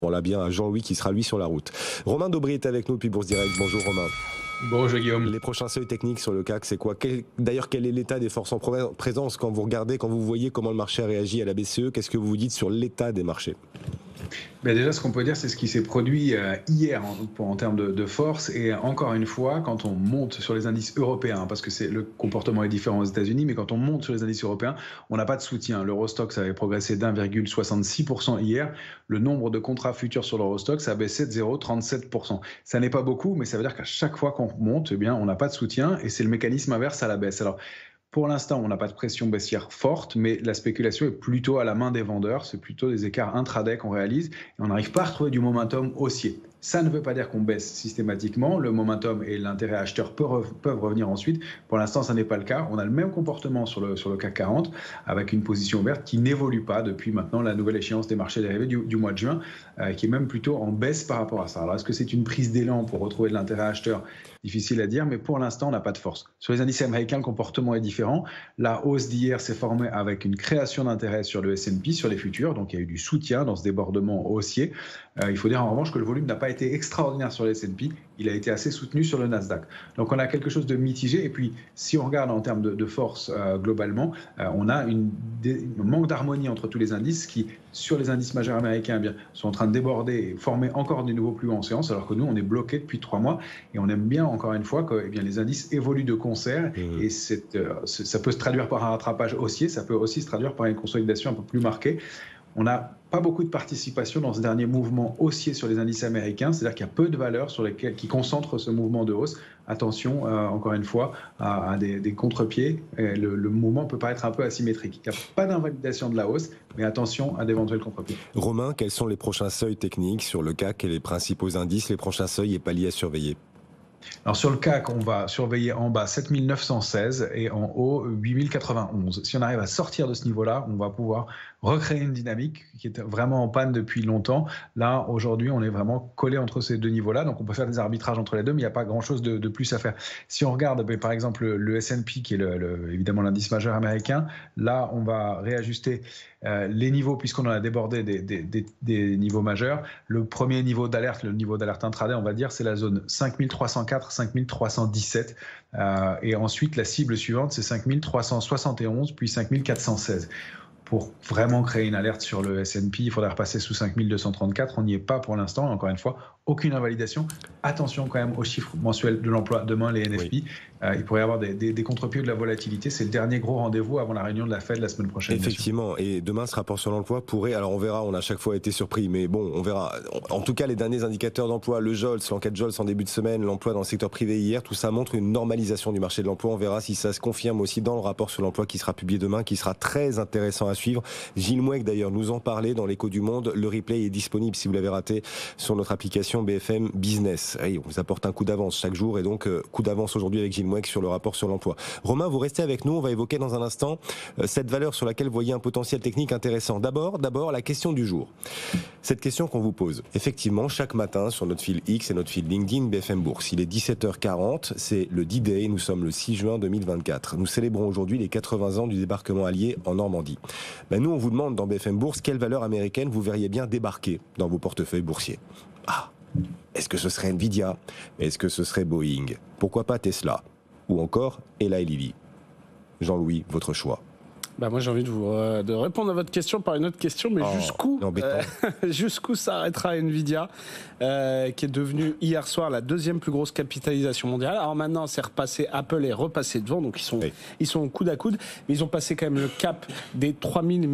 On l'a bien à Jean-Louis qui sera lui sur la route. Romain Daubry est avec nous depuis Bourse Direct. Bonjour Romain. Bonjour Guillaume. Les prochains seuils techniques sur le CAC, c'est quoi? D'ailleurs, quel est l'état des forces en présence quand vous regardez, quand vous voyez comment le marché a réagi à la BCE? Qu'est-ce que vous vous dites sur l'état des marchés? Déjà, ce qu'on peut dire, c'est ce qui s'est produit hier en termes de force. Et encore une fois, quand on monte sur les indices européens, parce que le comportement est différent aux États-Unis, mais quand on monte sur les indices européens, on n'a pas de soutien. L'Eurostoxx avait progressé d'1,66% hier. Le nombre de contrats futurs sur l'Eurostoxx a baissé de 0,37%. Ça n'est pas beaucoup, mais ça veut dire qu'à chaque fois qu'on monte, eh bien, on n'a pas de soutien et c'est le mécanisme inverse à la baisse. Alors, pour l'instant, on n'a pas de pression baissière forte, mais la spéculation est plutôt à la main des vendeurs. C'est plutôt des écarts intraday qu'on réalise et on n'arrive pas à retrouver du momentum haussier. Ça ne veut pas dire qu'on baisse systématiquement. Le momentum et l'intérêt acheteur peuvent revenir ensuite. Pour l'instant, ça n'est pas le cas. On a le même comportement sur le CAC 40 avec une position ouverte qui n'évolue pas depuis maintenant la nouvelle échéance des marchés dérivés du mois de juin, qui est même plutôt en baisse par rapport à ça. Alors, est-ce que c'est une prise d'élan pour retrouver de l'intérêt acheteur? Difficile à dire, mais pour l'instant, on n'a pas de force. Sur les indices américains, le comportement est différent. La hausse d'hier s'est formée avec une création d'intérêt sur le S&P, sur les futurs. Donc, il y a eu du soutien dans ce débordement haussier. Il faut dire en revanche que le volume n'a pas été extraordinaire sur le S&P. Il a été assez soutenu sur le Nasdaq. Donc, on a quelque chose de mitigé. Et puis, si on regarde en termes de force globalement, on a un manque d'harmonie entre tous les indices qui, sur les indices majeurs américains, eh bien, sont en train de déborder et former encore des nouveaux plus hauts en séance, alors que nous, on est bloqué depuis 3 mois. Et on aime bien, encore une fois, que les indices évoluent de concert. Et ça peut se traduire par un rattrapage haussier. Ça peut aussi se traduire par une consolidation un peu plus marquée. On n'a pas beaucoup de participation dans ce dernier mouvement haussier sur les indices américains, c'est-à-dire qu'il y a peu de valeurs sur lesquelles qui concentrent ce mouvement de hausse. Attention, encore une fois, à des contre-pieds. Le mouvement peut paraître un peu asymétrique. Il n'y a pas d'invalidation de la hausse, mais attention à d'éventuels contre-pieds. Romain, quels sont les prochains seuils techniques sur le CAC et les principaux indices, les prochains seuils et paliers à surveiller? Alors sur le CAC, on va surveiller en bas 7916 et en haut 8091. Si on arrive à sortir de ce niveau-là, on va pouvoir recréer une dynamique qui est vraiment en panne depuis longtemps. Là, aujourd'hui, on est vraiment collé entre ces deux niveaux-là, donc on peut faire des arbitrages entre les deux, mais il n'y a pas grand-chose de plus à faire. Si on regarde, par exemple, le S&P, qui est évidemment l'indice majeur américain, là, on va réajuster les niveaux, puisqu'on en a débordé des niveaux majeurs. Le premier niveau d'alerte, le niveau d'alerte intraday, on va dire, c'est la zone 5304, 5317. Et ensuite, la cible suivante, c'est 5371, puis 5416. Pour vraiment créer une alerte sur le S&P, il faudrait repasser sous 5234. On n'y est pas pour l'instant. Encore une fois, aucune invalidation. Attention quand même aux chiffres mensuels de l'emploi. Demain, les NFP, oui. Il pourrait y avoir des contre-pieds ou de la volatilité. C'est le dernier gros rendez-vous avant la réunion de la Fed la semaine prochaine. Effectivement. Et demain, ce rapport sur l'emploi pourrait... Alors, on verra. On a à chaque fois été surpris. Mais bon, on verra. En tout cas, les derniers indicateurs d'emploi, le JOLTS, l'enquête JOLTS en début de semaine, l'emploi dans le secteur privé hier, tout ça montre une normalisation du marché de l'emploi. On verra si ça se confirme aussi dans le rapport sur l'emploi qui sera publié demain, qui sera très intéressant à suivre. Gilles Mouek, d'ailleurs, nous en parlait dans l'Écho du Monde. Le replay est disponible, si vous l'avez raté, sur notre application BFM Business. Et on vous apporte un coup d'avance chaque jour. Et donc, coup d'avance aujourd'hui avec Gilles Mouek sur le rapport sur l'emploi. Romain, vous restez avec nous. On va évoquer dans un instant cette valeur sur laquelle vous voyez un potentiel technique intéressant. D'abord, la question du jour. Cette question qu'on vous pose. Effectivement, chaque matin, sur notre fil X et notre fil LinkedIn BFM Bourse, il est 17h40. C'est le D-Day. Nous sommes le 6 juin 2024. Nous célébrons aujourd'hui les 80 ans du débarquement allié en Normandie. Nous, on vous demande dans BFM Bourse quelle valeur américaine vous verriez bien débarquer dans vos portefeuilles boursiers. Est-ce que ce serait Nvidia? Est-ce que ce serait Boeing? Pourquoi pas Tesla? Ou encore Eli Lilly? Jean-Louis, votre choix. Moi j'ai envie de répondre à votre question par une autre question, mais jusqu'où s'arrêtera Nvidia, qui est devenue hier soir la deuxième plus grosse capitalisation mondiale. Alors maintenant c'est repassé, Apple est repassé devant, donc ils sont au coude à coude, mais ils ont passé quand même le cap des 3000